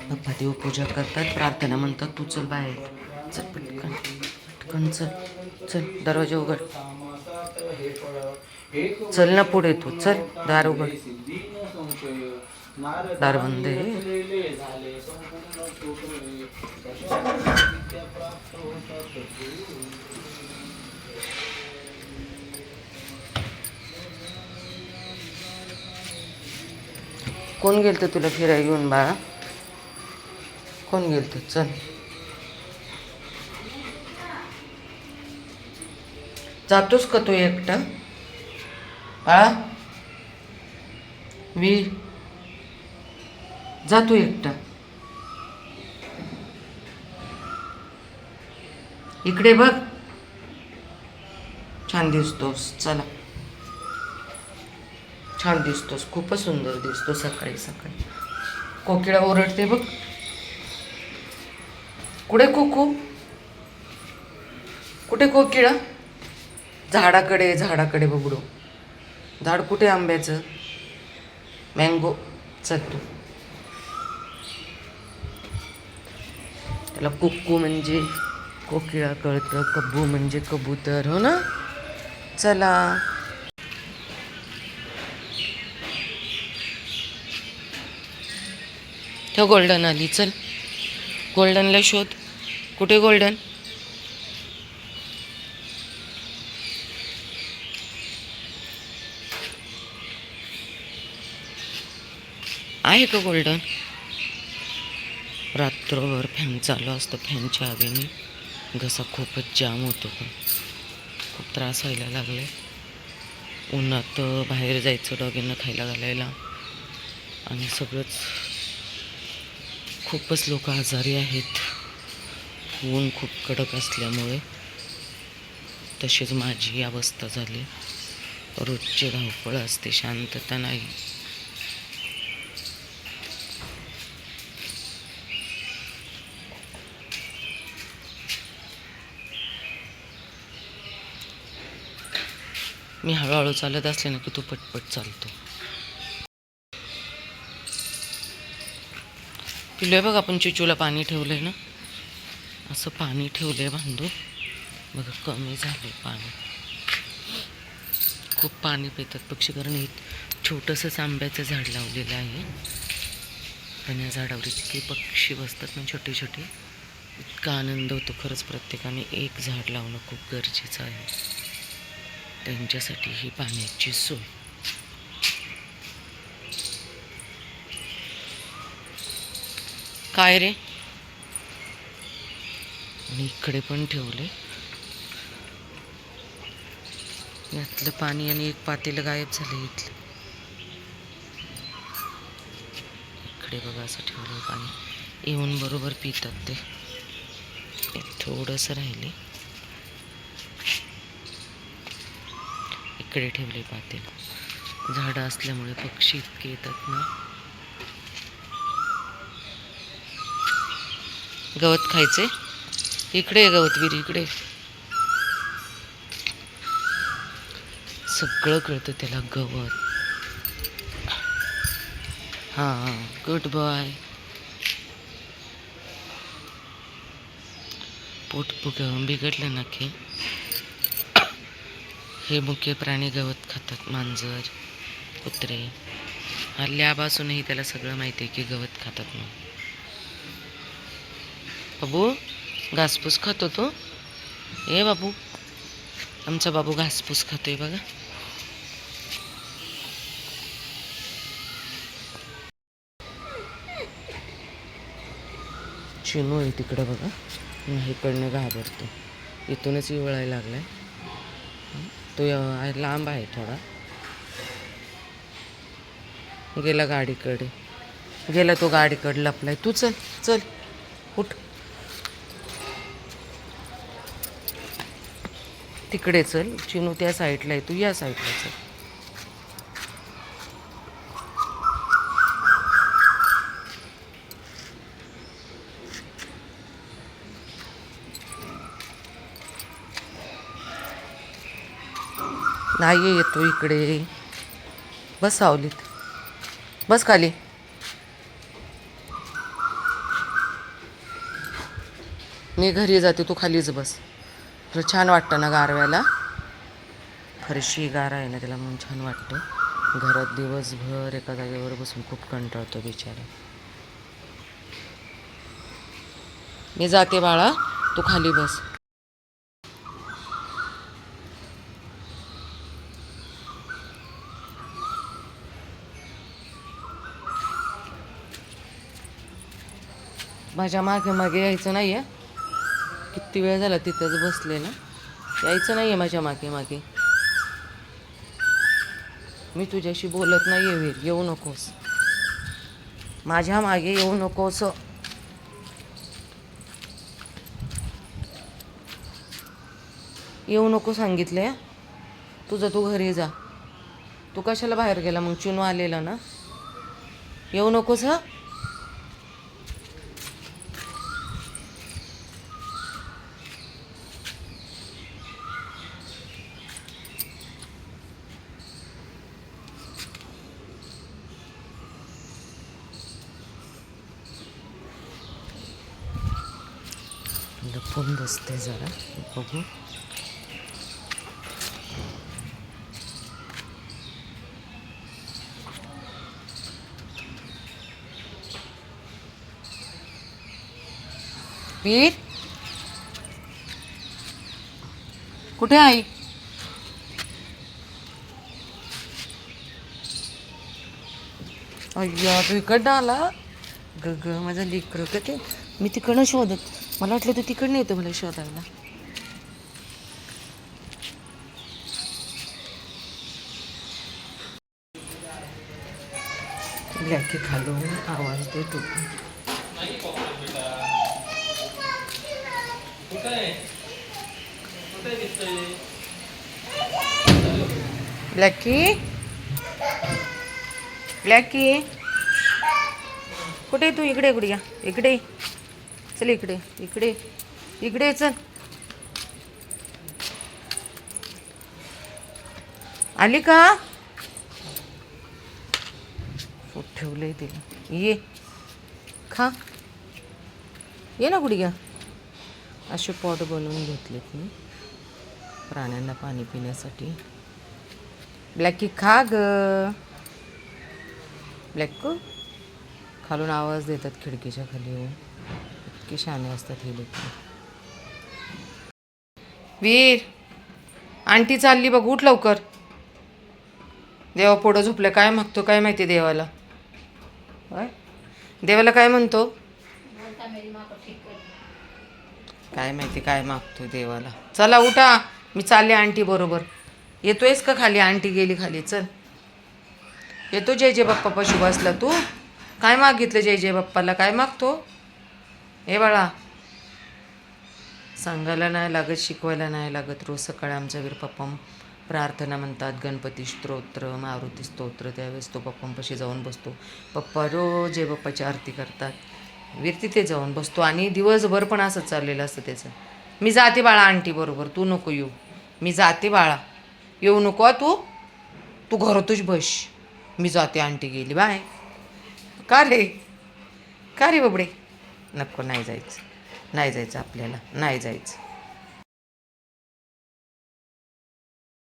बाप्पा देव पूजा करतात, प्रार्थना म्हणतात. तू चल बाहेर, चल पटकन पटकन चल. चल दरवाजा उघड, चल ना पुढे तू, चल दार उघड. दार बंद आहे. कोण गेलतं तुला फिरायला घेऊन बाळा? कोण गेलतं? चल जातोस का तू एकटा बाळा? वीर जातो एकटा. इकडे बघ, छान दिसतोस. चला, छान दिसतोस, खूपच सुंदर दिसतो सकाळी सकाळी. कोकिळा ओरडते बघ. कुठे कोकू? कुठे कोकिळा? झाडाकडे, झाडाकडे बघडू. झाड कुठे आंब्याचं? मँगो. चल तू. त्याला कुक्कू म्हणजे कोकिळा कळतं, कब्बू म्हणजे कबूतर, हो ना? चला. तो गोल्डन आली. चल गोल्डनला शोध. कुठे गोल्डन? आहे का गोल्डन? रात्रभर फॅन चालू असतो, फॅनच्या हवेने घसा खूपच जाम होतो. पण खूप त्रास व्हायला लागले. उन्हात बाहेर जायचं डॉगींना खायला घालायला, आणि सगळंच खूपच लोक आजारी आहेत ऊन खूप कडक असल्यामुळे. तशीच माझी अवस्था झाली. रोजची धावपळ असते, शांतता नाही. मी हळूहळू चालत असले ना की तू पटपट चालतो. पिलोय बघ, आपण चिचूला पाणी ठेवलंय ना, असं पाणी ठेवलंय बांधून. बघा कमी झालंय पाणी. खूप पाणी पितात पक्षी, कारण हे छोटंसंच आंब्याचं झाड लावलेलं आहे. पण या झाडावर इतके पक्षी बसतात ना, छोटे छोटे. इतका आनंद होतो खरंच. प्रत्येकाने एक झाड लावणं खूप गरजेचं आहे, त्यांच्यासाठी ही पाण्याची सोय. काय रे? आणि इकडे पण ठेवले. यातलं पाणी आणि एक पातेलं गायब झालं इथलं. इकडे बघा असं ठेवलं पाणी, येऊन बरोबर पितात ते. थोडंसं राहिले. इकडे ठेवले पातेलं. झाडं असल्यामुळे पक्षी इतके येतात ना. गवत खायचे? इकडे गवत विरी, इकडे. सगळं कळतं त्याला, गवत. हां, गुड बॉय. पोट बिघडलं ना की हे मुख्य प्राणी गवत खातात. मांजर, कुत्रे. हल्ल्यापासूनही त्याला सगळं माहिती आहे की गवत खातात म्हणून. बाबू घासपूस खातो तो. ए बाबू, आमचा बाबू घासपूस खातोय बघा. चिनू आहे तिकडं बघा, इकडनं घाबरतो. इथूनच वळायला लागलाय तो. लांब आहे थोडा. गेला गाडीकडे, गेला तो गाडीकडे लपलाय. तू चल चल, उठ. तिकडे चल. चिनू त्या साईडला आहे, तू या साईडला चल. नाही येतो इकडे. बस सावलीत. बस खाली. मी घरी जाते, तू खालीच बस. तुला छान वाटतं ना गारव्याला? फरशी गार आहे ना, त्याला म्हणून छान वाटतं. घरात दिवसभर एका जागेवर बसून खूप कंटाळतो बिचारा. मी जाते बाळा, तू खाली बस. माझ्या मागे मागे यायचं नाही आहे. किती वेळ झाला तिथंच बसले ना. यायचं नाही आहे माझ्या मागे मागे. मी तुझ्याशी बोलत नाही आहे वीर, येऊ नकोस माझ्या मागे, येऊ नकोस. येऊ नको सांगितले. तुझं तू घरी जा. तू कशाला बाहेर गेला मग? चुनू आलेला ना. येऊ नकोस. हा लपून बसते जरा, बघू. वीर कुठे आई? अय्या तू इकडनं आला. ग ग माझा लेकरं का ते. मी तिकडनं शोधत, मला वाटलं तू तिकडनं येतो मला शोधायला. ब्लॅकी खालून आवाज देतो. ब्लॅकी, ब्लॅकी कुठे तू? इकडे इकडे या, इकडे चल. इकडे इकडे इकडे चल. आली का? फूट ठेवलंय तिला. ये खा, ये ना गुडघ्या. असे पॉट बनवून घेतलेत मी प्राण्यांना पाणी पिण्यासाठी. ब्लॅकी खा ग. ब्लॅक खालून आवाज देतात खिडकीच्या खाली येऊन. इतके शहाणे असतात हे लोक. वीर आंटी चालली बघ, उठ लवकर. देवा पुढं झोपलं. काय मागतो काय माहिती देवाला? देवाला काय म्हणतो काय माहिती, काय मागतो देवाला. चला उठा, मी चालले आंटी बरोबर. येतोयस का खाली? आंटी गेली खाली. चल येतो. जय जय बाप्पा पाशी बसला तू. काय मागितलं जय जय बाप्पाला? काय मागतो हे बाळा? सांगायला नाही लागत, शिकवायला नाही लागत. रोज सकाळी आमचा वीर पप्पा प्रार्थना म्हणतात, गणपती स्तोत्र, मारुती स्तोत्र. त्यावेळेस तो पप्पांपाशी जाऊन बसतो. पप्पा रोज जय बाप्पाची आरती करतात. वीर तिथे जाऊन बसतो आणि दिवसभर पण असंच चाललेलं असतं त्याचं. मी जाते बाळा आंटी बरोबर, तू नको येऊ. मी जाते बाळा, येऊ नको तू. तू घरातच बस. मी जाते, आंटी गेली, बाय. का रे? का रे बाबडे? नको, नाही जायचं, नाही जायचं आपल्याला, नाही जायचं.